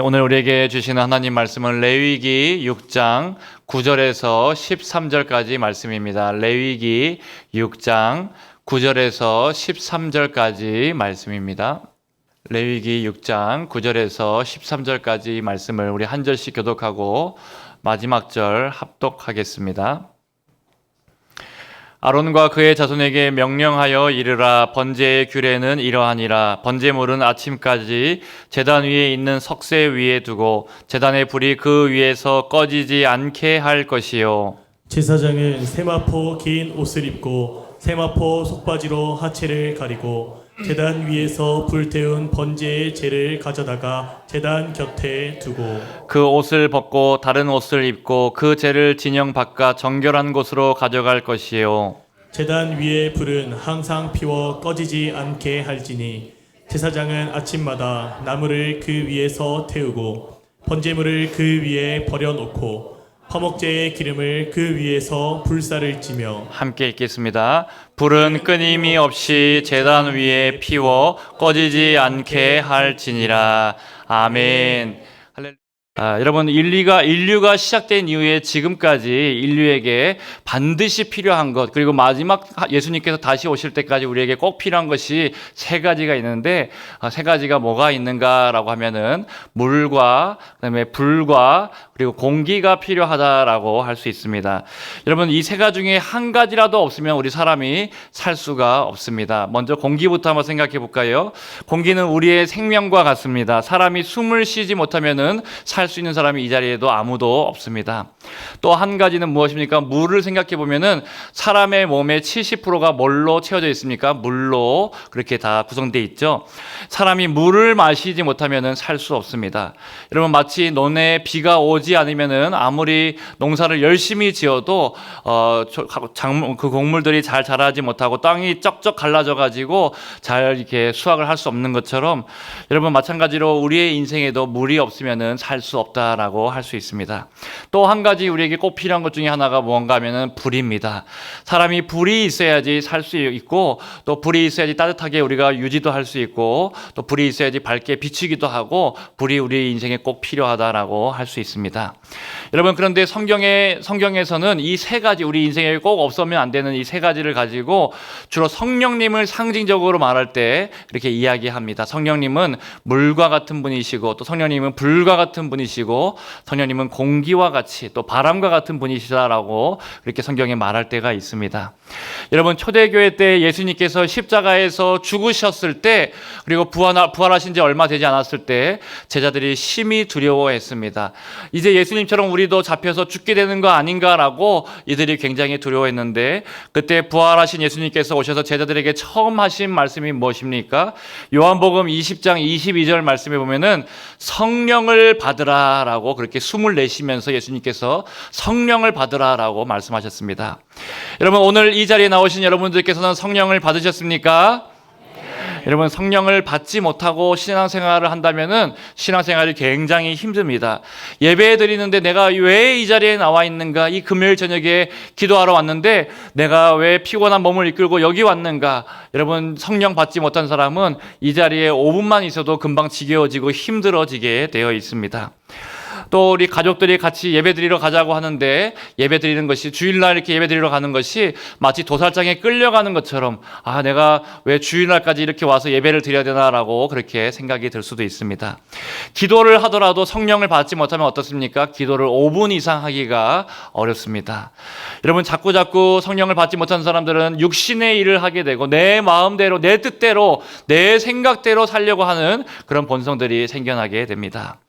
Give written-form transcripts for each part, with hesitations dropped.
오늘 우리에게 주시는 하나님 말씀은 레위기 6장 9절에서 13절까지 말씀입니다. 레위기 6장 9절에서 13절까지 말씀입니다. 레위기 6장 9절에서 13절까지 말씀을 우리 한 절씩 교독하고 마지막 절 합독하겠습니다. 아론과 그의 자손에게 명령하여 이르라. 번제의 규례는 이러하니라. 번제물은 아침까지 제단 위에 있는 석쇠 위에 두고 제단의 불이 그 위에서 꺼지지 않게 할 것이요. 제사장은 세마포 긴 옷을 입고 세마포 속바지로 하체를 가리고 제단 위에서 불태운 번제의 재를 가져다가 제단 곁에 두고 그 옷을 벗고 다른 옷을 입고 그 재를 진영 바깥 정결한 곳으로 가져갈 것이요. 제단 위의 불은 항상 피워 꺼지지 않게 할지니 제사장은 아침마다 나무를 그 위에서 태우고 번제물을 그 위에 버려놓고 화목제의 기름을 그 위에서 불사를 찌며 함께 읽겠습니다. 불은 끊임이 없이 제단 위에 피워 꺼지지 않게 할지니라. 아멘. 여러분, 인류가 시작된 이후에 지금까지 인류에게 반드시 필요한 것, 그리고 마지막 예수님께서 다시 오실 때까지 우리에게 꼭 필요한 것이 세 가지가 있는데, 세 가지가 뭐가 있는가라고 하면은 물과 그다음에 불과 그리고 공기가 필요하다라고 할 수 있습니다. 여러분, 이 세 가지 중에 한 가지라도 없으면 우리 사람이 살 수가 없습니다. 먼저 공기부터 한번 생각해 볼까요? 공기는 우리의 생명과 같습니다. 사람이 숨을 쉬지 못하면은 살 수 있는 사람이 이 자리에도 아무도 없습니다. 또 한 가지는 무엇입니까? 물을 생각해 보면은 사람의 몸의 70%가 뭘로 채워져 있습니까? 물로 그렇게 다 구성되어 있죠. 사람이 물을 마시지 못하면은 살 수 없습니다. 여러분, 마치 논에 비가 오지 않으면은 아무리 농사를 열심히 지어도 그 곡물들이 잘 자라지 못하고 땅이 쩍쩍 갈라져 가지고 잘 이렇게 수확을 할 수 없는 것처럼, 여러분 마찬가지로 우리의 인생에도 물이 없으면은 살 수 없다라고 할 수 있습니다. 또 한 가지 우리에게 꼭 필요한 것 중에 하나가 뭔가 하면은 불입니다. 사람이 불이 있어야지 살 수 있고, 또 불이 있어야지 따뜻하게 우리가 유지도 할 수 있고, 또 불이 있어야지 밝게 비추기도 하고, 불이 우리 인생에 꼭 필요하다라고 할 수 있습니다. 여러분, 그런데 성경에서는 이 세 가지, 우리 인생에 꼭 없으면 안 되는 이 세 가지를 가지고 주로 성령님을 상징적으로 말할 때 이렇게 이야기합니다. 성령님은 물과 같은 분이시고, 또 성령님은 불과 같은 분이시고, 성령님은 공기와 같이 또 바람과 같은 분이시다라고 이렇게 성경에 말할 때가 있습니다. 여러분, 초대교회 때 예수님께서 십자가에서 죽으셨을 때, 그리고 부활하신 지 얼마 되지 않았을 때 제자들이 심히 두려워했습니다. 이제 예수님처럼 우리도 잡혀서 죽게 되는 거 아닌가라고 이들이 굉장히 두려워했는데, 그때 부활하신 예수님께서 오셔서 제자들에게 처음 하신 말씀이 무엇입니까? 요한복음 20장 22절 말씀에 보면은 성령을 받으라라고 그렇게 숨을 내쉬면서 예수님께서 성령을 받으라라고 말씀하셨습니다. 여러분, 오늘 이 자리에 나오신 여러분들께서는 성령을 받으셨습니까? 여러분, 성령을 받지 못하고 신앙생활을 한다면은 신앙생활이 굉장히 힘듭니다. 예배 드리는데 내가 왜 이 자리에 나와 있는가? 이 금요일 저녁에 기도하러 왔는데 내가 왜 피곤한 몸을 이끌고 여기 왔는가? 여러분, 성령 받지 못한 사람은 이 자리에 5분만 있어도 금방 지겨워지고 힘들어지게 되어 있습니다. 또 우리 가족들이 같이 예배 드리러 가자고 하는데, 예배 드리는 것이, 주일날 이렇게 예배 드리러 가는 것이 마치 도살장에 끌려가는 것처럼, 내가 왜 주일날까지 이렇게 와서 예배를 드려야 되나라고 그렇게 생각이 들 수도 있습니다. 기도를 하더라도 성령을 받지 못하면 어떻습니까? 기도를 5분 이상 하기가 어렵습니다. 여러분, 자꾸 성령을 받지 못한 사람들은 육신의 일을 하게 되고 내 마음대로, 내 뜻대로, 내 생각대로 살려고 하는 그런 본성들이 생겨나게 됩니다.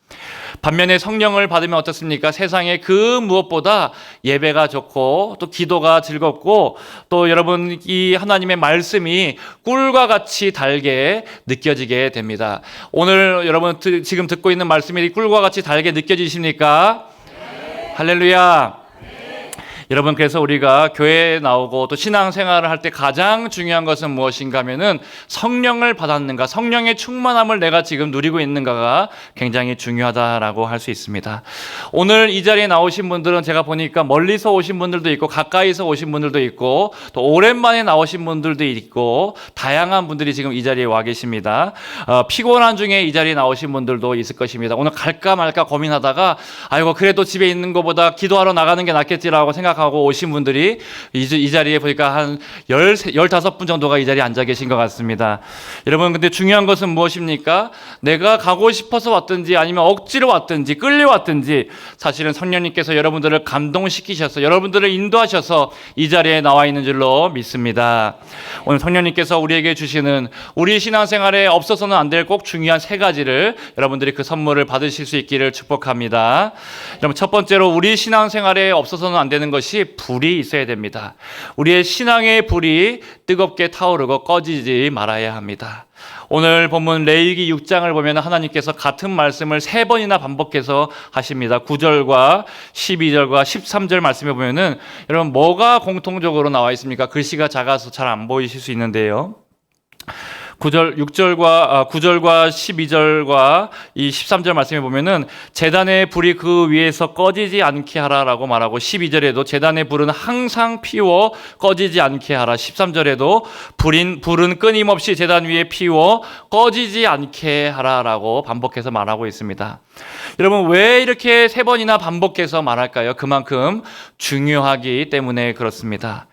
반면에 성령을 받으면 어떻습니까? 세상에 그 무엇보다 예배가 좋고, 또 기도가 즐겁고, 또 여러분, 이 하나님의 말씀이 꿀과 같이 달게 느껴지게 됩니다. 오늘 여러분 지금 듣고 있는 말씀이 꿀과 같이 달게 느껴지십니까? 네. 할렐루야. 여러분, 그래서 우리가 교회에 나오고 또 신앙생활을 할 때 가장 중요한 것은 무엇인가 하면은 성령을 받았는가, 성령의 충만함을 내가 지금 누리고 있는가가 굉장히 중요하다라고 할 수 있습니다. 오늘 이 자리에 나오신 분들은 제가 보니까 멀리서 오신 분들도 있고 가까이서 오신 분들도 있고 또 오랜만에 나오신 분들도 있고 다양한 분들이 지금 이 자리에 와 계십니다. 피곤한 중에 이 자리에 나오신 분들도 있을 것입니다. 오늘 갈까 말까 고민하다가 아이고 그래도 집에 있는 것보다 기도하러 나가는 게 낫겠지라고 생각하고 오신 분들이 이 자리에 보니까 한 15분 정도가 이 자리에 앉아 계신 것 같습니다. 여러분, 근데 중요한 것은 무엇입니까? 내가 가고 싶어서 왔든지 아니면 억지로 왔든지 끌려왔든지 사실은 성령님께서 여러분들을 감동시키셔서 여러분들을 인도하셔서 이 자리에 나와 있는 줄로 믿습니다. 오늘 성령님께서 우리에게 주시는 우리 신앙생활에 없어서는 안 될 꼭 중요한 3가지를 여러분들이 그 선물을 받으실 수 있기를 축복합니다. 여러분, 첫 번째로 우리 신앙생활에 없어서는 안 되는 것이 불이 있어야 됩니다. 우리의 신앙의 불이 뜨겁게 타오르고 꺼지지 말아야 합니다. 오늘 본문 레위기 6장을 보면 하나님께서 같은 말씀을 3번이나 반복해서 하십니다. 9절과 12절과 13절 말씀에 보면은 여러분 뭐가 공통적으로 나와 있습니까? 글씨가 작아서 잘 안 보이실 수 있는데요. 9절과 12절과 이 13절 말씀에 보면은 재단의 불이 그 위에서 꺼지지 않게 하라라고 말하고 12절에도 재단의 불은 항상 피워 꺼지지 않게 하라. 13절에도 불은 끊임없이 재단 위에 피워 꺼지지 않게 하라라고 반복해서 말하고 있습니다. 여러분, 왜 이렇게 3번이나 반복해서 말할까요? 그만큼 중요하기 때문에 그렇습니다.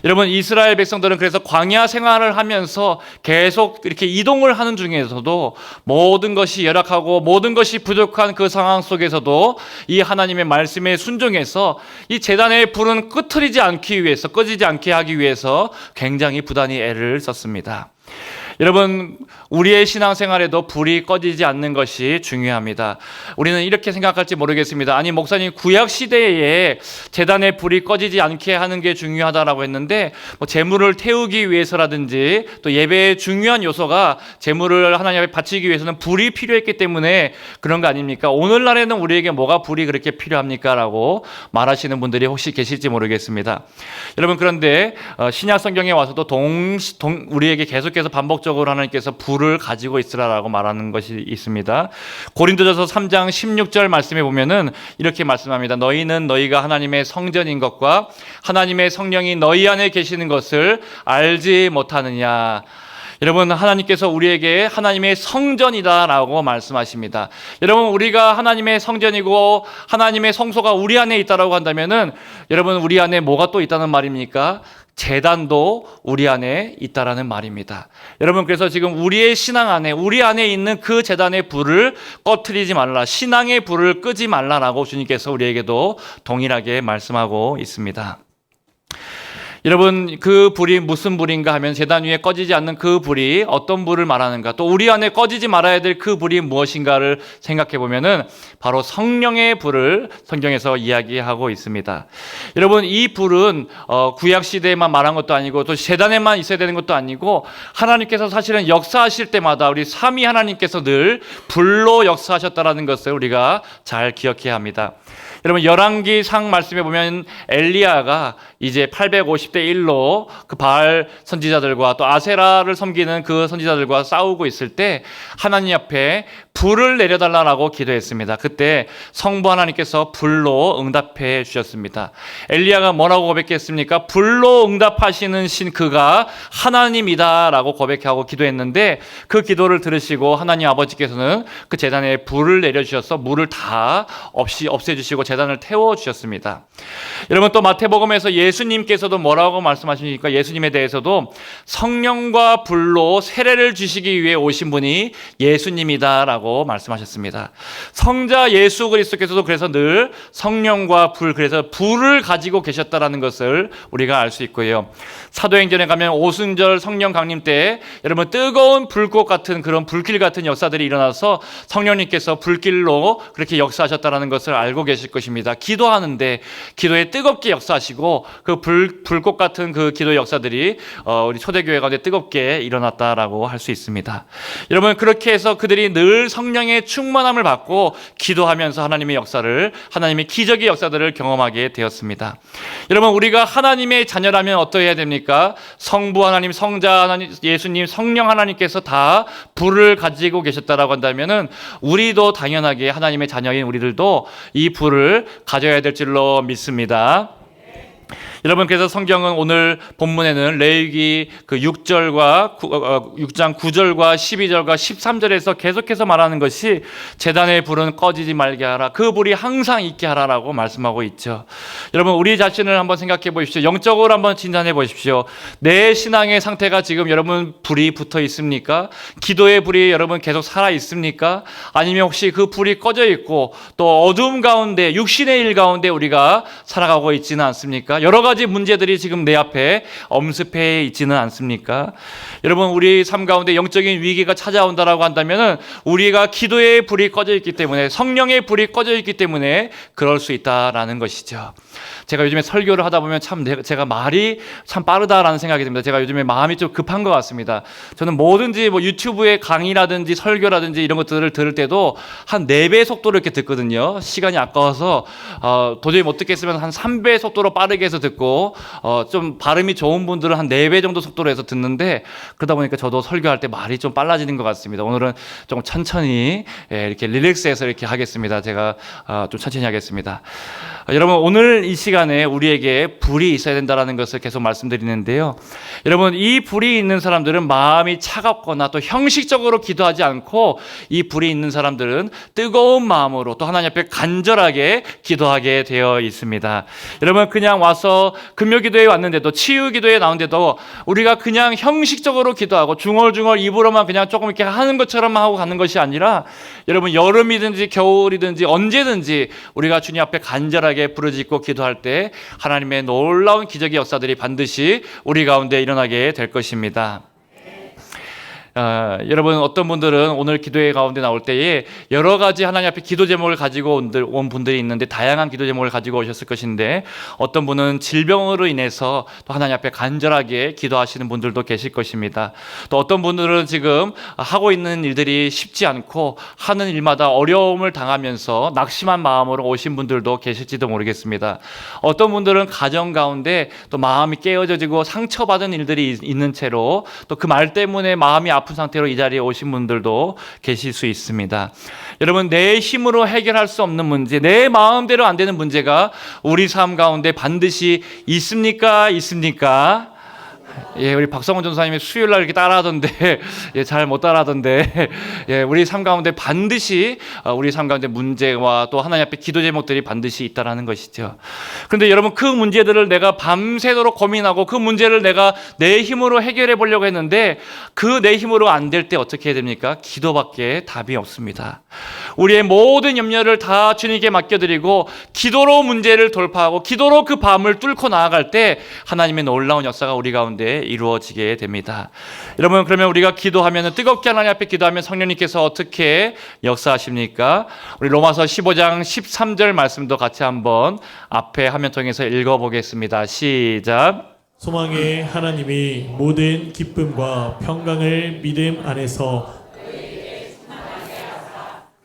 여러분, 이스라엘 백성들은 그래서 광야 생활을 하면서 계속 이렇게 이동을 하는 중에서도 모든 것이 열악하고 모든 것이 부족한 그 상황 속에서도 이 하나님의 말씀에 순종해서 이 제단의 불은 끄트리지 않기 위해서, 꺼지지 않게 하기 위해서 굉장히 부단히 애를 썼습니다. 여러분, 우리의 신앙생활에도 불이 꺼지지 않는 것이 중요합니다. 우리는 이렇게 생각할지 모르겠습니다. 아니, 목사님 구약 시대에 제단의 불이 꺼지지 않게 하는 게 중요하다라고 했는데 제물을 태우기 위해서라든지 또 예배의 중요한 요소가 제물을 하나님 앞에 바치기 위해서는 불이 필요했기 때문에 그런 거 아닙니까? 오늘날에는 우리에게 뭐가 불이 그렇게 필요합니까? 라고 말하시는 분들이 혹시 계실지 모르겠습니다. 여러분, 그런데 신약 성경에 와서도 우리에게 계속해서 반복적으로 하나님께서 불을 가지고 있으라라고 말하는 것이 있습니다. 고린도전서 3장 16절 말씀에 보면은 이렇게 말씀합니다. 너희는 너희가 하나님의 성전인 것과 하나님의 성령이 너희 안에 계시는 것을 알지 못하느냐. 여러분, 하나님께서 우리에게 하나님의 성전이다라고 말씀하십니다. 여러분, 우리가 하나님의 성전이고 하나님의 성소가 우리 안에 있다라고 한다면은 여러분, 우리 안에 뭐가 또 있다는 말입니까? 제단도 우리 안에 있다라는 말입니다. 여러분, 그래서 지금 우리의 신앙 안에, 우리 안에 있는 그 제단의 불을 꺼트리지 말라, 신앙의 불을 끄지 말라라고 주님께서 우리에게도 동일하게 말씀하고 있습니다. 여러분, 그 불이 무슨 불인가 하면 제단 위에 꺼지지 않는 그 불이 어떤 불을 말하는가, 또 우리 안에 꺼지지 말아야 될 그 불이 무엇인가를 생각해 보면은 바로 성령의 불을 성경에서 이야기하고 있습니다. 여러분, 이 불은 구약 시대에만 말한 것도 아니고 또 제단에만 있어야 되는 것도 아니고 하나님께서 사실은 역사하실 때마다 우리 삼위 하나님께서 늘 불로 역사하셨다라는 것을 우리가 잘 기억해야 합니다. 여러분, 열왕기상 말씀에 보면 엘리야가 이제 850대 1로 그 바알 선지자들과 또 아세라를 섬기는 그 선지자들과 싸우고 있을 때 하나님 앞에 불을 내려달라고 기도했습니다. 그때 성부 하나님께서 불로 응답해 주셨습니다. 엘리야가 뭐라고 고백했습니까? 불로 응답하시는 신 그가 하나님이다라고 고백하고 기도했는데 그 기도를 들으시고 하나님 아버지께서는 그 제단에 불을 내려주셔서 물을 다 없애주시고 제단을 태워주셨습니다. 여러분, 또 마태복음에서 예수님께서도 뭐라고 말씀하십니까? 예수님에 대해서도 성령과 불로 세례를 주시기 위해 오신 분이 예수님이다라고 말씀하셨습니다. 성자 예수 그리스도께서도 그래서 늘 성령과 불, 그래서 불을 가지고 계셨다라는 것을 우리가 알 수 있고요. 사도행전에 가면 오순절 성령 강림 때 여러분 뜨거운 불꽃 같은 그런 불길 같은 역사들이 일어나서 성령님께서 불길로 그렇게 역사하셨다라는 것을 알고 계실 것입니다. 기도하는데 기도에 뜨겁게 역사하시고 그 불꽃 같은 그 기도 역사들이 우리 초대교회 가운데 뜨겁게 일어났다라고 할 수 있습니다. 여러분, 그렇게 해서 그들이 늘 성령의 충만함을 받고 기도하면서 하나님의 역사를, 하나님의 기적의 역사들을 경험하게 되었습니다. 여러분, 우리가 하나님의 자녀라면 어떠해야 됩니까? 성부 하나님, 성자 하나님, 예수님, 성령 하나님께서 다 불을 가지고 계셨다라고 한다면은 우리도 당연하게 하나님의 자녀인 우리들도 이 불을 가져야 될 줄로 믿습니다. 여러분, 그래서 성경은 오늘 본문에는 레위기 그 6장 9절과 12절과 13절에서 계속해서 말하는 것이 제단의 불은 꺼지지 말게 하라, 그 불이 항상 있게 하라라고 말씀하고 있죠. 여러분, 우리 자신을 한번 생각해 보십시오. 영적으로 한번 진단해 보십시오. 내 신앙의 상태가 지금 여러분 불이 붙어 있습니까? 기도의 불이 여러분 계속 살아 있습니까? 아니면 혹시 그 불이 꺼져 있고 또 어두움 가운데, 육신의 일 가운데 우리가 살아가고 있지는 않습니까? 여러 가지 문제들이 지금 내 앞에 엄습해 있지는 않습니까? 여러분, 우리 삶 가운데 영적인 위기가 찾아온다라고 한다면은 우리가 기도의 불이 꺼져 있기 때문에, 성령의 불이 꺼져 있기 때문에 그럴 수 있다라는 것이죠. 제가 요즘에 설교를 하다 보면 참 제가 말이 참 빠르다라는 생각이 듭니다. 제가 요즘에 마음이 좀 급한 것 같습니다. 저는 뭐든지 뭐 유튜브의 강의라든지 설교라든지 이런 것들을 들을 때도 한 4배 속도로 이렇게 듣거든요. 시간이 아까워서 도저히 못 듣겠으면 한 3배 속도로 빠르게 해서 듣고, 좀 발음이 좋은 분들은 한 4배 정도 속도로 해서 듣는데, 그러다 보니까 저도 설교할 때 말이 좀 빨라지는 것 같습니다. 오늘은 좀 천천히 이렇게 릴렉스해서 이렇게 하겠습니다. 제가 좀 천천히 하겠습니다. 여러분, 오늘 이 시간에 우리에게 불이 있어야 된다는 것을 계속 말씀드리는데요. 여러분, 이 불이 있는 사람들은 마음이 차갑거나 또 형식적으로 기도하지 않고, 이 불이 있는 사람들은 뜨거운 마음으로 또 하나님 앞에 간절하게 기도하게 되어 있습니다. 여러분, 그냥 와서 금요기도에 왔는데도, 치유기도에 나오는데도 우리가 그냥 형식적으로 기도하고 중얼중얼 입으로만 그냥 조금 이렇게 하는 것처럼 하고 가는 것이 아니라, 여러분, 여름이든지 겨울이든지 언제든지 우리가 주님 앞에 간절하게 부르짖고 기도할 때 하나님의 놀라운 기적의 역사들이 반드시 우리 가운데 일어나게 될 것입니다. 여러분, 어떤 분들은 오늘 기도회 가운데 나올 때에 여러 가지 하나님 앞에 기도 제목을 가지고 온 분들이 있는데, 다양한 기도 제목을 가지고 오셨을 것인데, 어떤 분은 질병으로 인해서 또 하나님 앞에 간절하게 기도하시는 분들도 계실 것입니다. 또 어떤 분들은 지금 하고 있는 일들이 쉽지 않고 하는 일마다 어려움을 당하면서 낙심한 마음으로 오신 분들도 계실지도 모르겠습니다. 어떤 분들은 가정 가운데 또 마음이 깨어지고 상처받은 일들이 있는 채로 또 그 말 때문에 마음이 아픈 상태로 이 자리에 오신 분들도 계실 수 있습니다. 여러분, 내 힘으로 해결할 수 없는 문제, 내 마음대로 안 되는 문제가 우리 삶 가운데 반드시 있습니까? 예, 우리 박성원 전사님이 수요일 날 이렇게 따라하던데, 예, 잘 못 따라하던데, 예, 우리 삶 가운데 반드시, 우리 삶 가운데 문제와 또 하나님 앞에 기도 제목들이 반드시 있다라는 것이죠. 그런데 여러분, 그 문제들을 내가 밤새도록 고민하고 그 문제를 내가 내 힘으로 해결해 보려고 했는데, 그 내 힘으로 안 될 때 어떻게 해야 됩니까? 기도밖에 답이 없습니다. 우리의 모든 염려를 다 주님께 맡겨드리고 기도로 문제를 돌파하고 기도로 그 밤을 뚫고 나아갈 때 하나님의 놀라운 역사가 우리 가운데 이루어지게 됩니다. 여러분, 그러면 우리가 기도하면, 뜨겁게 하나님 앞에 기도하면 성령님께서 어떻게 역사하십니까? 우리 로마서 15장 13절 말씀도 같이 한번 앞에 화면 통해서 읽어보겠습니다. 시작. 소망의 하나님이 모든 기쁨과 평강을 믿음 안에서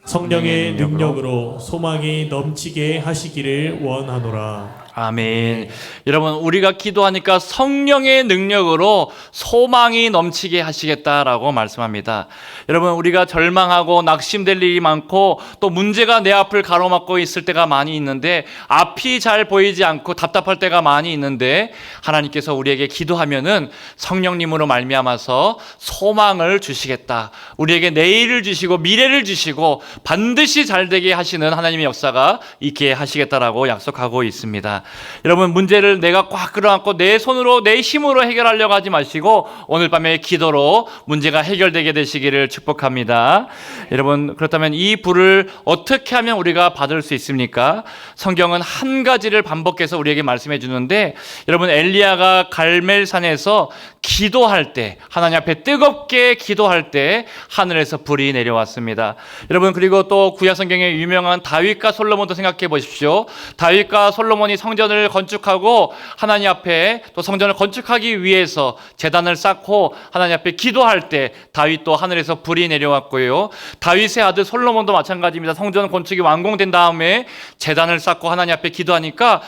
성령의 능력으로 소망이 넘치게 하시기를 원하노라. 아멘. 여러분, 우리가 기도하니까 성령의 능력으로 소망이 넘치게 하시겠다라고 말씀합니다. 여러분, 우리가 절망하고 낙심될 일이 많고 또 문제가 내 앞을 가로막고 있을 때가 많이 있는데, 앞이 잘 보이지 않고 답답할 때가 많이 있는데, 하나님께서 우리에게 기도하면은 성령님으로 말미암아서 소망을 주시겠다, 우리에게 내일을 주시고 미래를 주시고 반드시 잘 되게 하시는 하나님의 역사가 있게 하시겠다라고 약속하고 있습니다. 여러분, 문제를 내가 꽉 끌어안고 내 손으로 내 힘으로 해결하려고 하지 마시고 오늘 밤에 기도로 문제가 해결되게 되시기를 축복합니다. 여러분, 그렇다면 이 불을 어떻게 하면 우리가 받을 수 있습니까? 성경은 한 가지를 반복해서 우리에게 말씀해 주는데, 여러분, 엘리야가 갈멜산에서 기도할 때, 하나님 앞에 뜨겁게 기도할 때 하늘에서 불이 내려왔습니다. 여러분, 그리고 또 구약 성경에 유명한 다윗과 솔로몬도 생각해 보십시오. 다윗과 솔로몬이 성전을 건축하고 하나님 앞에 또 성전을 건축하기 위해서 제단을 쌓고 하나님 앞에 기도할 때 다윗도 하늘에서 불이 내려왔고요. 다윗의 아들 솔로몬도 마찬가지입니다. 성전 건축이 완공된 다음에 제단을 쌓고 하나님 앞에 기도하니까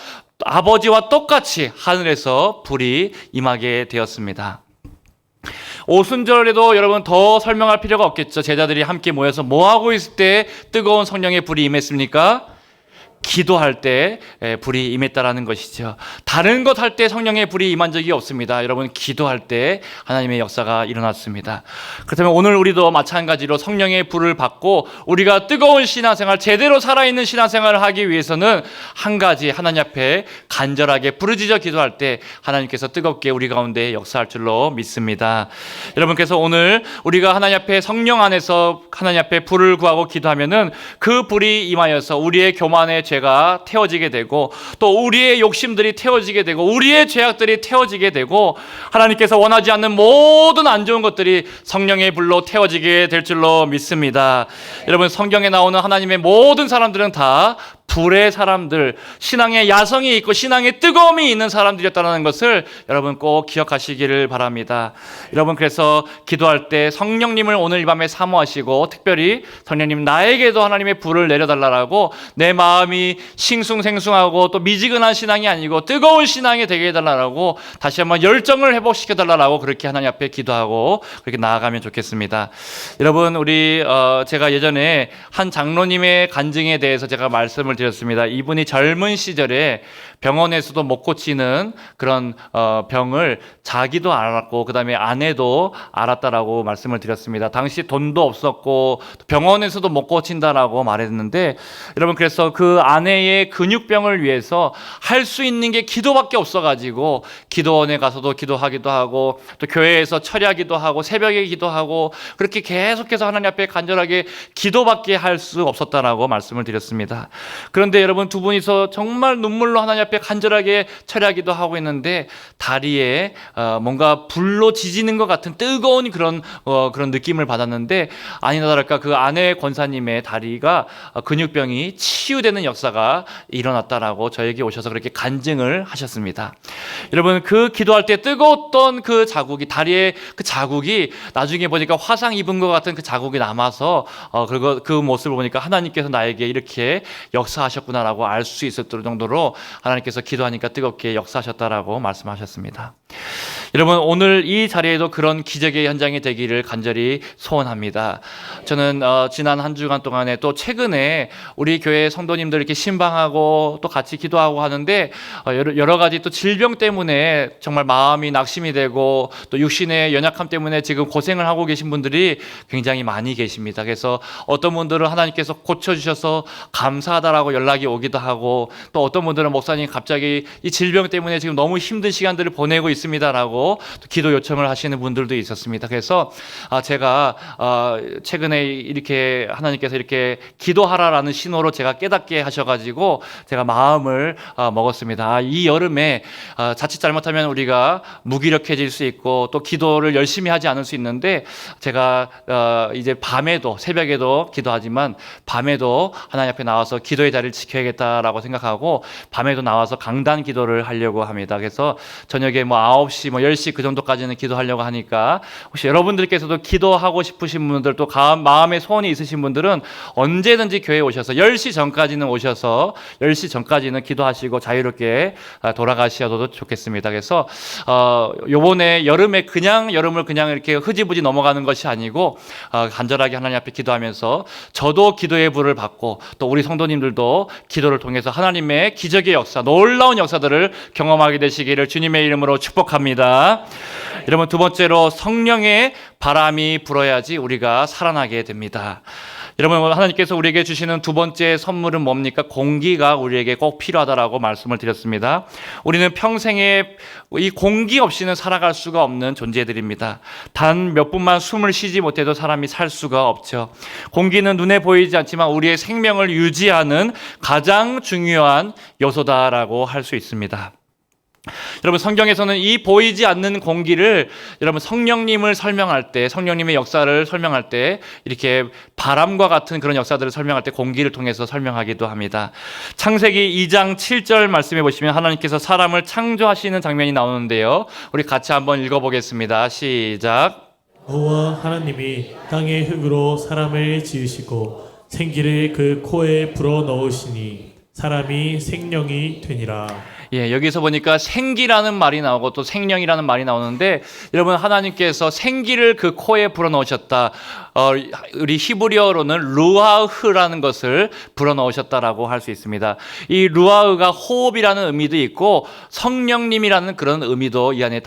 아버지와 똑같이 하늘에서 불이 임하게 되었습니다. 오순절에도 여러분 더 설명할 필요가 없겠죠. 제자들이 함께 모여서 뭐하고 있을 때 뜨거운 성령의 불이 임했습니까? 기도할 때 불이 임했다라는 것이죠. 다른 것 할 때 성령의 불이 임한 적이 없습니다. 여러분 기도할 때 하나님의 역사가 일어났습니다. 그렇다면 오늘 우리도 마찬가지로 성령의 불을 받고 우리가 뜨거운 신앙생활, 제대로 살아있는 신앙생활을 하기 위해서는 한 가지 하나님 앞에 간절하게 부르짖어 기도할 때 하나님께서 뜨겁게 우리 가운데 역사할 줄로 믿습니다. 여러분께서 오늘 우리가 하나님 앞에 성령 안에서 하나님 앞에 불을 구하고 기도하면은 그 불이 임하여서 우리의 교만의 죄가 태워지게 되고 또 우리의 욕심들이 태워지게 되고 우리의 죄악들이 태워지게 되고 하나님께서 원하지 않는 모든 안 좋은 것들이 성령의 불로 태워지게 될 줄로 믿습니다. 여러분 성경에 나오는 하나님의 모든 사람들은 다 불의 사람들, 신앙의 야성이 있고 신앙의 뜨거움이 있는 사람들이었다는 것을 여러분 꼭 기억하시기를 바랍니다. 여러분 그래서 기도할 때 성령님을 오늘 이 밤에 사모하시고 특별히 성령님 나에게도 하나님의 불을 내려달라고 내 마음이 싱숭생숭하고 또 미지근한 신앙이 아니고 뜨거운 신앙이 되게 해달라고 다시 한번 열정을 회복시켜달라고 그렇게 하나님 앞에 기도하고 그렇게 나아가면 좋겠습니다. 여러분 우리 제가 예전에 한 장로님의 간증에 대해서 제가 말씀을 드렸습니다. 이분이 젊은 시절에 병원에서도 못 고치는 그런 병을 자기도 알았고 그 다음에 아내도 알았다라고 말씀을 드렸습니다. 당시 돈도 없었고 병원에서도 못 고친다라고 말했는데 여러분 그래서 그 아내의 근육병을 위해서 할 수 있는 게 기도밖에 없어가지고 기도원에 가서도 기도하기도 하고 또 교회에서 철야기도 하고 새벽에 기도하고 그렇게 계속해서 하나님 앞에 간절하게 기도밖에 할 수 없었다라고 말씀을 드렸습니다. 그런데 여러분 두 분이서 정말 눈물로 하나님 앞에 간절하게 철야기도 하고 있는데 다리에 뭔가 불로 지지는 것 같은 뜨거운 그런 느낌을 받았는데 아니나 다를까 그 아내 권사님의 다리가 근육병이 치유되는 역사가 일어났다라고 저에게 오셔서 그렇게 간증을 하셨습니다. 여러분 그 기도할 때 뜨거웠던 그 자국이 다리에 그 자국이 나중에 보니까 화상 입은 것 같은 그 자국이 남아서 그 모습을 보니까 하나님께서 나에게 이렇게 역사하셨구나라고 알 수 있을 정도로 하나님께서 기도하니까 뜨겁게 역사하셨다라고 말씀하셨습니다. 여러분 오늘 이 자리에도 그런 기적의 현장이 되기를 간절히 소원합니다. 저는 지난 한 주간 동안에 또 최근에 우리 교회 성도님들 이렇게 신방하고 또 같이 기도하고 하는데 여러 가지 또 질병 때문에 정말 마음이 낙심이 되고 또 육신의 연약함 때문에 지금 고생을 하고 계신 분들이 굉장히 많이 계십니다. 그래서 어떤 분들은 하나님께서 고쳐주셔서 감사하다라고 연락이 오기도 하고 또 어떤 분들은 목사님 갑자기 이 질병 때문에 지금 너무 힘든 시간들을 보내고 있습니다라고 기도 요청을 하시는 분들도 있었습니다. 그래서 제가 최근에 이렇게 하나님께서 이렇게 기도하라라는 신호로 제가 깨닫게 하셔가지고 제가 마음을 먹었습니다. 이 여름에 자칫 잘못하면 우리가 무기력해질 수 있고 또 기도를 열심히 하지 않을 수 있는데 제가 이제 밤에도 새벽에도 기도하지만 밤에도 하나님 앞에 나와서 기도의 자리를 지켜야겠다라고 생각하고 밤에도 나와서 강단 기도를 하려고 합니다. 그래서 저녁에 9시 10시 그 정도까지는 기도하려고 하니까 혹시 여러분들께서도 기도하고 싶으신 분들 또 마음에 소원이 있으신 분들은 언제든지 교회에 오셔서 10시 전까지는 오셔서 10시 전까지는 기도하시고 자유롭게 돌아가셔도 좋겠습니다. 그래서 요번에 여름에 여름을 그냥 이렇게 흐지부지 넘어가는 것이 아니고 간절하게 하나님 앞에 기도하면서 저도 기도의 불을 받고 또 우리 성도님들도 기도를 통해서 하나님의 기적의 역사, 놀라운 역사들을 경험하게 되시기를 주님의 이름으로 축복합니다. 여러분 두 번째로 성령의 바람이 불어야지 우리가 살아나게 됩니다. 여러분 하나님께서 우리에게 주시는 두 번째 선물은 뭡니까? 공기가 우리에게 꼭 필요하다라고 말씀을 드렸습니다. 우리는 평생에 이 공기 없이는 살아갈 수가 없는 존재들입니다. 단 몇 분만 숨을 쉬지 못해도 사람이 살 수가 없죠. 공기는 눈에 보이지 않지만 우리의 생명을 유지하는 가장 중요한 요소다라고 할 수 있습니다. 여러분 성경에서는 이 보이지 않는 공기를 여러분 성령님을 설명할 때, 성령님의 역사를 설명할 때 이렇게 바람과 같은 그런 역사들을 설명할 때 공기를 통해서 설명하기도 합니다. 창세기 2장 7절 말씀해 보시면 하나님께서 사람을 창조하시는 장면이 나오는데요. 우리 같이 한번 읽어보겠습니다. 시작. 여호와 하나님이 땅의 흙으로 사람을 지으시고 생기를 그 코에 불어 넣으시니 사람이 생명이 되니라. 예, 여기서 보니까 생기라는 말이 나오고 또 생명이라는 말이 나오는데 여러분 하나님께서 생기를 그 코에 불어넣으셨다. 우리 히브리어로는 루아흐라는 것을 불어넣으셨다라고 할 수 있습니다. 이 루아흐가 호흡이라는 의미도 있고 성령님이라는 그런 의미도 이 안에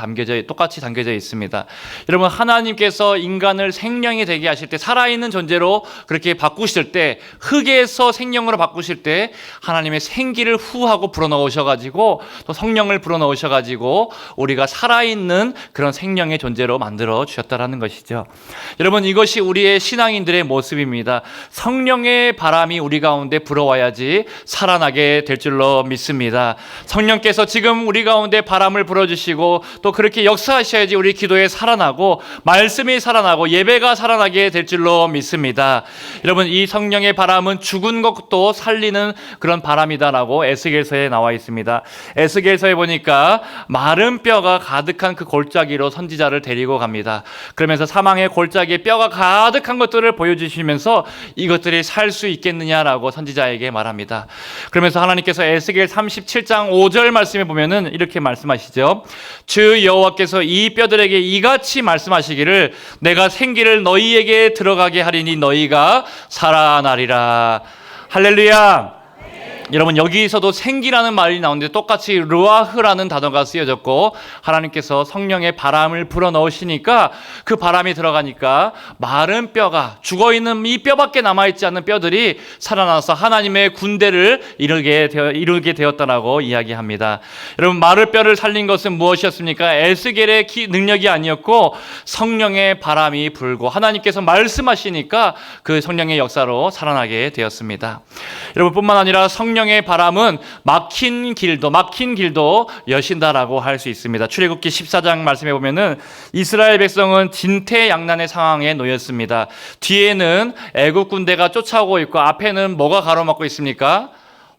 똑같이 담겨져 있습니다. 여러분 하나님께서 인간을 생명이 되게 하실 때 살아있는 존재로 그렇게 바꾸실 때 흙에서 생명으로 바꾸실 때 하나님의 생기를 후하고 불어넣으셔가지고 또 성령을 불어넣으셔가지고 우리가 살아있는 그런 생명의 존재로 만들어 주셨다라는 것이죠. 여러분 이것이 우리의 신앙인들의 모습입니다. 성령의 바람이 우리 가운데 불어와야지 살아나게 될 줄로 믿습니다. 성령께서 지금 우리 가운데 바람을 불어주시고 또 그렇게 역사하셔야지 우리 기도에 살아나고 말씀이 살아나고 예배가 살아나게 될 줄로 믿습니다. 여러분 이 성령의 바람은 죽은 것도 살리는 그런 바람이다라고 에스겔서에 나와 있습니다. 에스겔서에 보니까 마른 뼈가 가득한 그 골짜기로 선지자를 데리고 갑니다. 그러면서 사망의 골짜기에 뼈가 가득한 것들을 보여주시면서 이것들이 살 수 있겠느냐라고 선지자에게 말합니다. 그러면서 하나님께서 에스겔 37장 5절 말씀에 보면은 이렇게 말씀하시죠. 주 여호와께서 이 뼈들에게 이같이 말씀하시기를 내가 생기를 너희에게 들어가게 하리니 너희가 살아나리라. 할렐루야. 여러분 여기서도 생기라는 말이 나오는데 똑같이 루아흐라는 단어가 쓰여졌고 하나님께서 성령의 바람을 불어넣으시니까 그 바람이 들어가니까 마른 뼈가 죽어있는 이 뼈밖에 남아있지 않는 뼈들이 살아나서 하나님의 군대를 이루게 되었다라고 이야기합니다. 여러분 마른 뼈를 살린 것은 무엇이었습니까? 에스겔의 능력이 아니었고 성령의 바람이 불고 하나님께서 말씀하시니까 그 성령의 역사로 살아나게 되었습니다. 여러분 뿐만 아니라 성령의 바람은 막힌 길도 여신다라고 할 수 있습니다. 출애굽기 14장 말씀해 보면은 이스라엘 백성은 진퇴양난의 상황에 놓였습니다. 뒤에는 애굽 군대가 쫓아오고 있고 앞에는 뭐가 가로막고 있습니까?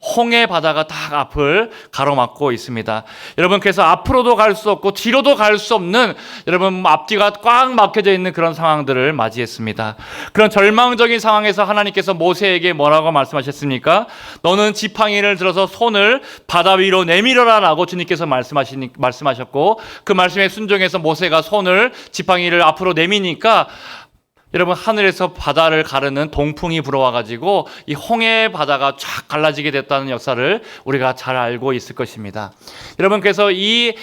홍해 바다가 딱 앞을 가로막고 있습니다. 여러분 그래서 앞으로도 갈 수 없고 뒤로도 갈 수 없는 여러분 앞뒤가 꽉 막혀져 있는 그런 상황들을 맞이했습니다. 그런 절망적인 상황에서 하나님께서 모세에게 뭐라고 말씀하셨습니까? 너는 지팡이를 들어서 손을 바다 위로 내밀어라 라고 주님께서 말씀하셨고 그 말씀에 순종해서 모세가 지팡이를 앞으로 내미니까 여러분 하늘에서 바다를 가르는 동풍이 불어와가지고 이 홍해 바다가 쫙 갈라지게 됐다는 역사를 우리가 잘 알고 있을 것입니다. 여러분 그래서 이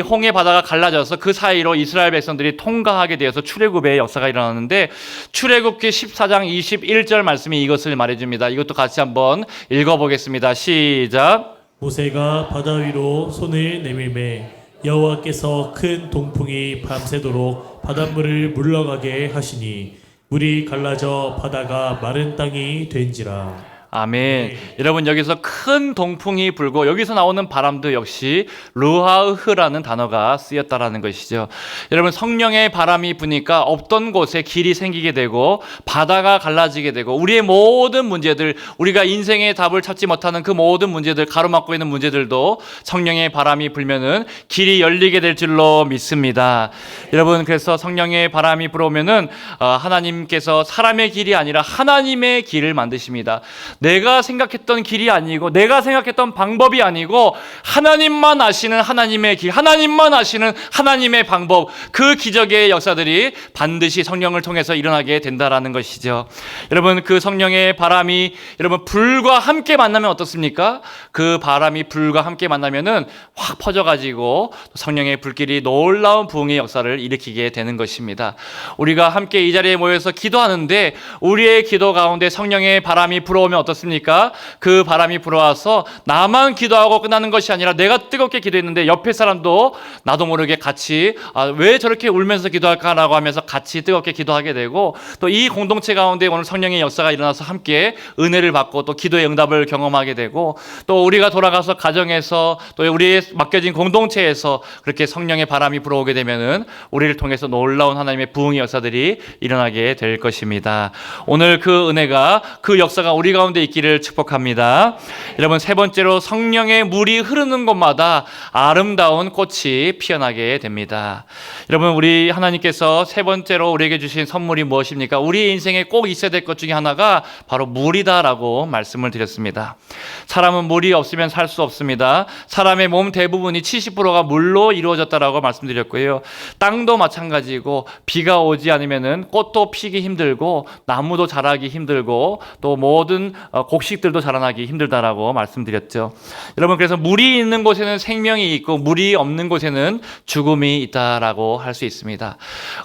홍해 바다가 갈라져서 그 사이로 이스라엘 백성들이 통과하게 되어서 출애굽의 역사가 일어나는데 출애굽기 14장 21절 말씀이 이것을 말해줍니다. 이것도 같이 한번 읽어보겠습니다. 시작. 모세가 바다 위로 손을 내밀매 여호와께서 큰 동풍이 밤새도록 바닷물을 물러가게 하시니 물이 갈라져 바다가 마른 땅이 된지라. 아멘. 여러분 여기서 큰 동풍이 불고 여기서 나오는 바람도 역시 루하흐라는 단어가 쓰였다라는 것이죠. 여러분 성령의 바람이 부니까 없던 곳에 길이 생기게 되고 바다가 갈라지게 되고 우리의 모든 문제들 우리가 인생의 답을 찾지 못하는 그 모든 문제들 가로막고 있는 문제들도 성령의 바람이 불면은 길이 열리게 될 줄로 믿습니다. 여러분 그래서 성령의 바람이 불어오면은 하나님께서 사람의 길이 아니라 하나님의 길을 만드십니다. 내가 생각했던 길이 아니고 내가 생각했던 방법이 아니고 하나님만 아시는 하나님의 길, 하나님만 아시는 하나님의 방법, 그 기적의 역사들이 반드시 성령을 통해서 일어나게 된다라는 것이죠. 여러분 그 성령의 바람이 여러분 불과 함께 만나면 어떻습니까? 그 바람이 불과 함께 만나면은 확 퍼져가지고 성령의 불길이 놀라운 부흥의 역사를 일으키게 되는 것입니다. 우리가 함께 이 자리에 모여서 기도하는데 우리의 기도 가운데 성령의 바람이 불어오면 어떻습니까? 어떻습니까? 그 바람이 불어와서 나만 기도하고 끝나는 것이 아니라 내가 뜨겁게 기도했는데 옆에 사람도 나도 모르게 같이 왜 저렇게 울면서 기도할까라고 하면서 같이 뜨겁게 기도하게 되고, 또 이 공동체 가운데 오늘 성령의 역사가 일어나서 함께 은혜를 받고 또 기도의 응답을 경험하게 되고, 또 우리가 돌아가서 가정에서 또 우리의 맡겨진 공동체에서 그렇게 성령의 바람이 불어오게 되면은 우리를 통해서 놀라운 하나님의 부흥의 역사들이 일어나게 될 것입니다. 오늘 그 은혜가, 그 역사가 우리 가운데 있기를 축복합니다. 여러분, 세 번째로 성령의 물이 흐르는 곳마다 아름다운 꽃이 피어나게 됩니다. 여러분, 우리 하나님께서 세 번째로 우리에게 주신 선물이 무엇입니까? 우리 인생에 꼭 있어야 될 것 중에 하나가 바로 물이다라고 말씀을 드렸습니다. 사람은 물이 없으면 살 수 없습니다. 사람의 몸 대부분이 70%가 물로 이루어졌다라고 말씀드렸고요. 땅도 마찬가지고, 비가 오지 않으면은 꽃도 피기 힘들고 나무도 자라기 힘들고 또 모든 곡식들도 자라나기 힘들다라고 말씀드렸죠. 여러분, 그래서 물이 있는 곳에는 생명이 있고 물이 없는 곳에는 죽음이 있다라고 할 수 있습니다.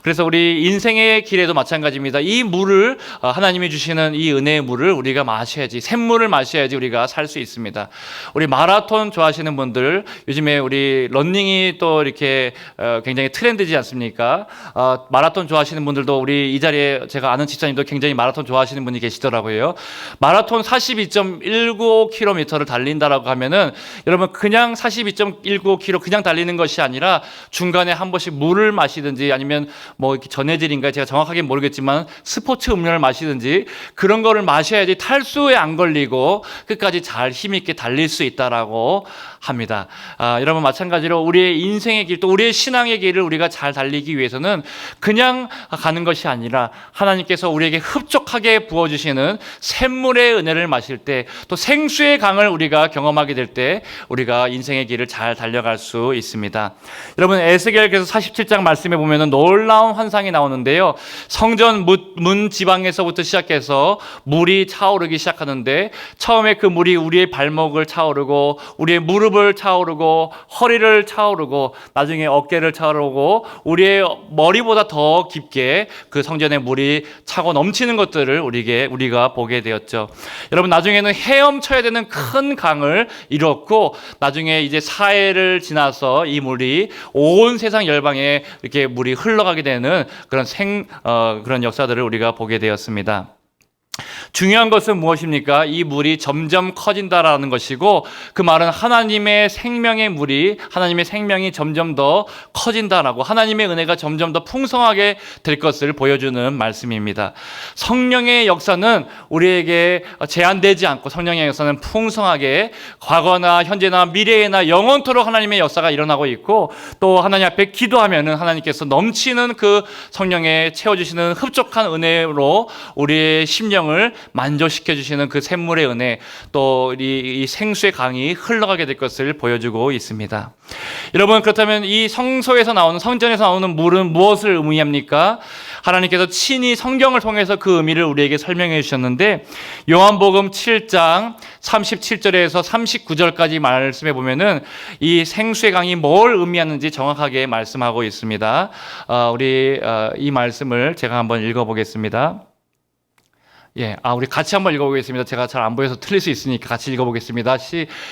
그래서 우리 인생의 길에도 마찬가지입니다. 이 물을, 하나님이 주시는 이 은혜의 물을 우리가 마셔야지, 샘물을 마셔야지 우리가 살 수 있습니다. 우리 마라톤 좋아하시는 분들, 요즘에 우리 러닝이 또 이렇게 굉장히 트렌드지 않습니까? 마라톤 좋아하시는 분들도 우리 이 자리에 제가 아는 집사님도 굉장히 마라톤 좋아하시는 분이 계시더라고요. 마라톤 42.19km를 달린다라고 하면은, 여러분, 그냥 42.19km 그냥 달리는 것이 아니라 중간에 한 번씩 물을 마시든지 아니면 뭐 이렇게 전해질인가 제가 정확하게 모르겠지만 스포츠 음료를 마시든지 그런 거를 마셔야지 탈수에 안 걸리고 끝까지 잘 힘있게 달릴 수 있다라고 합니다. 여러분, 마찬가지로 우리의 인생의 길, 또 우리의 신앙의 길을 우리가 잘 달리기 위해서는 그냥 가는 것이 아니라 하나님께서 우리에게 흡족하게 부어주시는 샘물의 은혜를 마실 때, 또 생수의 강을 우리가 경험하게 될 때 우리가 인생의 길을 잘 달려갈 수 있습니다. 여러분, 에스겔서 47장 말씀에 보면은 놀라운 환상이 나오는데요. 성전 문 지방에서부터 시작해서 물이 차오르기 시작하는데, 처음에 그 물이 우리의 발목을 차오르고 우리의 무릎을 차오르고 허리를 차오르고 나중에 어깨를 차오르고 우리의 머리보다 더 깊게 그 성전의 물이 차고 넘치는 것들을 우리가 보게 되었죠. 여러분, 나중에는 헤엄쳐야 되는 큰 강을 이뤘고, 나중에 이제 사해를 지나서 이 물이 온 세상 열방에 이렇게 물이 흘러가게 되는 그런 역사들을 우리가 보게 되었습니다. 중요한 것은 무엇입니까? 이 물이 점점 커진다라는 것이고, 그 말은 하나님의 생명의 물이, 하나님의 생명이 점점 더 커진다라고, 하나님의 은혜가 점점 더 풍성하게 될 것을 보여주는 말씀입니다. 성령의 역사는 우리에게 제한되지 않고, 성령의 역사는 풍성하게 과거나 현재나 미래나 영원토록 하나님의 역사가 일어나고 있고, 또 하나님 앞에 기도하면은 하나님께서 넘치는 그 성령에 채워주시는 흡족한 은혜로 우리의 심령을 만족시켜 주시는 그 샘물의 은혜, 또 이 생수의 강이 흘러가게 될 것을 보여주고 있습니다. 여러분, 그렇다면 이 성소에서 나오는, 성전에서 나오는 물은 무엇을 의미합니까? 하나님께서 친히 성경을 통해서 그 의미를 우리에게 설명해 주셨는데, 요한복음 7장 37절에서 39절까지 말씀해 보면은 이 생수의 강이 뭘 의미하는지 정확하게 말씀하고 있습니다. 이 말씀을 제가 한번 읽어보겠습니다. 우리 같이 한번 읽어보겠습니다. 제가 잘 안 보여서 틀릴 수 있으니까 같이 읽어보겠습니다.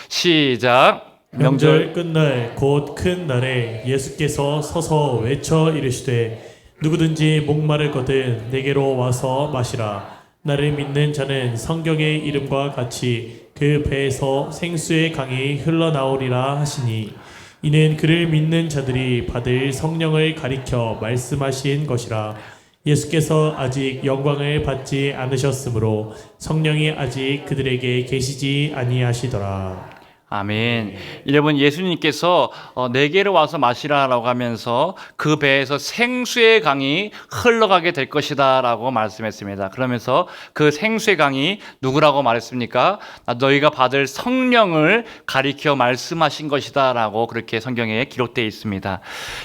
시작. 명절 끝날 곧 큰 날에 예수께서 서서 외쳐 이르시되, 누구든지 목마르거든 내게로 와서 마시라. 나를 믿는 자는 성경의 이름과 같이 그 배에서 생수의 강이 흘러나오리라 하시니, 이는 그를 믿는 자들이 받을 성령을 가리켜 말씀하신 것이라. 예수께서 아직 영광을 받지 않으셨으므로 성령이 아직 그들에게 계시지 아니하시더라. 아멘. 여러분, 예수님께서 내게로 와서 마시라라고 하면서 그 배에서 생수의 강이 흘러가게 될 것이다 라고 말씀했습니다. 그러면서 그 생수의 강이 누구라고 말했습니까? 너희가 받을 성령을 가리켜 말씀하신 것이다 라고 그렇게 성경에 기록되어 있습니다.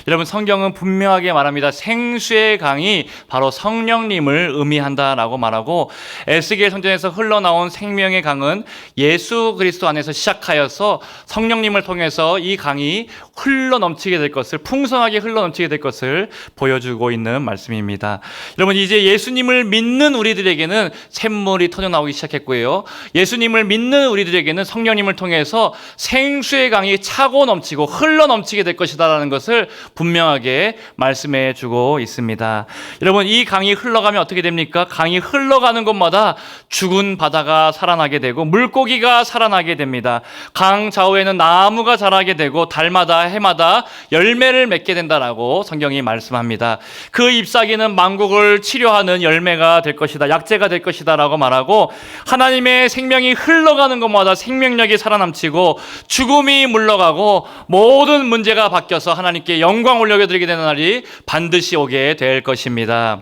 여러분, 성경은 분명하게 말합니다. 생수의 강이 바로 성령님을 의미한다 라고 말하고, 에스겔 성전에서 흘러나온 생명의 강은 예수 그리스도 안에서 시작하여 인하여서 성령님을 통해서 이 강이 흘러 넘치게 될 것을, 풍성하게 흘러 넘치게 될 것을 보여주고 있는 말씀입니다. 여러분, 이제 예수님을 믿는 우리들에게는 샘물이 터져 나오기 시작했고요. 예수님을 믿는 우리들에게는 성령님을 통해서 생수의 강이 차고 넘치고 흘러 넘치게 될 것이다라는 것을 분명하게 말씀해 주고 있습니다. 여러분, 이 강이 흘러가면 어떻게 됩니까? 강이 흘러가는 곳마다 죽은 바다가 살아나게 되고 물고기가 살아나게 됩니다. 강 좌우에는 나무가 자라게 되고 달마다 해마다 열매를 맺게 된다라고 성경이 말씀합니다. 그 잎사귀는 만국을 치료하는 열매가 될 것이다, 약재가 될 것이다라고 말하고, 하나님의 생명이 흘러가는 곳마다 생명력이 살아남치고 죽음이 물러가고 모든 문제가 바뀌어서 하나님께 영광 올려드리게 되는 날이 반드시 오게 될 것입니다.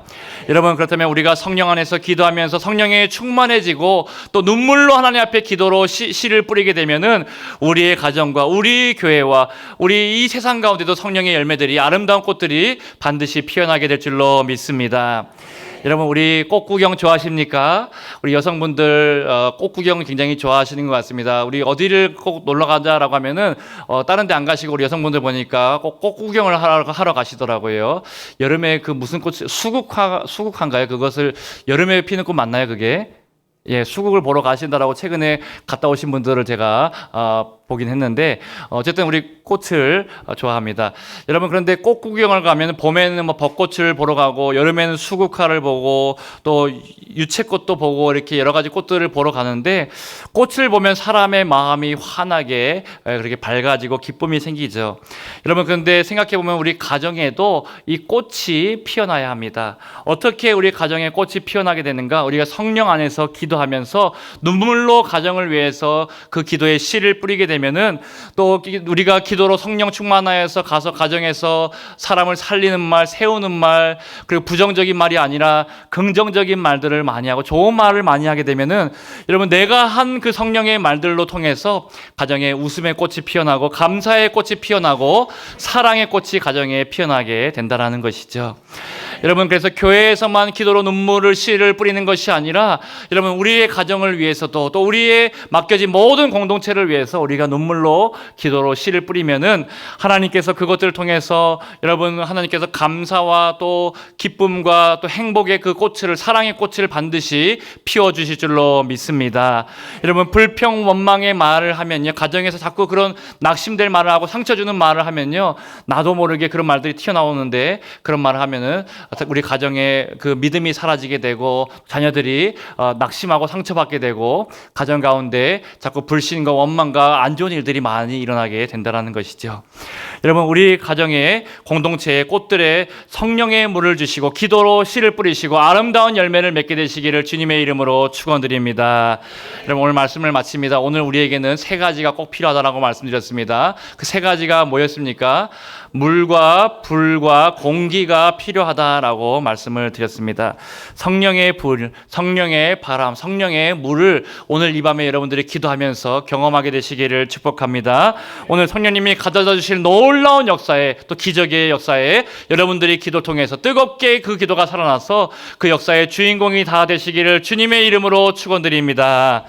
여러분, 그렇다면 우리가 성령 안에서 기도하면서 성령에 충만해지고 또 눈물로 하나님 앞에 기도로 씨를 뿌리게 되면은 우리의 가정과 우리 교회와 우리 이 세상 가운데도 성령의 열매들이, 아름다운 꽃들이 반드시 피어나게 될 줄로 믿습니다. 여러분, 우리 꽃 구경 좋아하십니까? 우리 여성분들 꽃 구경 굉장히 좋아하시는 것 같습니다. 우리 어디를 꼭 놀러 가자라고 하면은 다른 데 안 가시고 우리 여성분들 보니까 꼭 꽃 구경을 하러 가시더라고요. 여름에 그 무슨 꽃, 수국화인가요? 그것을 여름에 피는 꽃 맞나요, 그게? 예, 수국을 보러 가신다라고 최근에 갔다 오신 분들을 제가 보긴 했는데, 어쨌든 우리 꽃을 좋아합니다. 여러분, 그런데 꽃 구경을 가면 봄에는 뭐 벚꽃을 보러 가고 여름에는 수국화를 보고 또 유채꽃도 보고 이렇게 여러 가지 꽃들을 보러 가는데, 꽃을 보면 사람의 마음이 환하게 그렇게 밝아지고 기쁨이 생기죠. 여러분, 그런데 생각해 보면 우리 가정에도 이 꽃이 피어나야 합니다. 어떻게 우리 가정에 꽃이 피어나게 되는가? 우리가 성령 안에서 기도하면서 눈물로 가정을 위해서 그 기도에 씨를 뿌리게 되면은, 또 우리가 기도로 성령 충만하여서 가서 가정에서 사람을 살리는 말, 세우는 말, 그리고 부정적인 말이 아니라 긍정적인 말들을 많이 하고 좋은 말을 많이 하게 되면은, 여러분, 내가 한 그 성령의 말들로 통해서 가정에 웃음의 꽃이 피어나고 감사의 꽃이 피어나고 사랑의 꽃이 가정에 피어나게 된다라는 것이죠. 여러분, 그래서 교회에서만 기도로 눈물을, 씨를 뿌리는 것이 아니라, 여러분, 우리의 가정을 위해서도 또 우리의 맡겨진 모든 공동체를 위해서 우리가 눈물로 기도로 씨를 뿌리면은 하나님께서 그것들을 통해서, 여러분, 하나님께서 감사와 또 기쁨과 또 행복의 그 꽃을, 사랑의 꽃을 반드시 피워주실 줄로 믿습니다. 여러분, 불평 원망의 말을 하면요, 가정에서 자꾸 그런 낙심될 말을 하고 상처 주는 말을 하면요, 나도 모르게 그런 말들이 튀어나오는데, 그런 말을 하면은 우리 가정에 그 믿음이 사라지게 되고 자녀들이 낙심하고 상처받게 되고 가정 가운데 자꾸 불신과 원망과 안 좋은 일들이 많이 일어나게 된다는 것이죠. 여러분, 우리 가정의 공동체의 꽃들에 성령의 물을 주시고 기도로 씨를 뿌리시고 아름다운 열매를 맺게 되시기를 주님의 이름으로 축원드립니다. 여러분, 오늘 말씀을 마칩니다. 오늘 우리에게는 세 가지가 꼭 필요하다라고 말씀드렸습니다. 그 세 가지가 뭐였습니까? 물과 불과 공기가 필요하다라고 말씀을 드렸습니다. 성령의 불, 성령의 바람, 성령의 물을 오늘 이 밤에 여러분들이 기도하면서 경험하게 되시기를 축복합니다. 오늘 성령님이 가져다 주실 놀라운 역사에, 또 기적의 역사에 여러분들이 기도 통해서 뜨겁게 그 기도가 살아나서 그 역사의 주인공이 다 되시기를 주님의 이름으로 축원드립니다.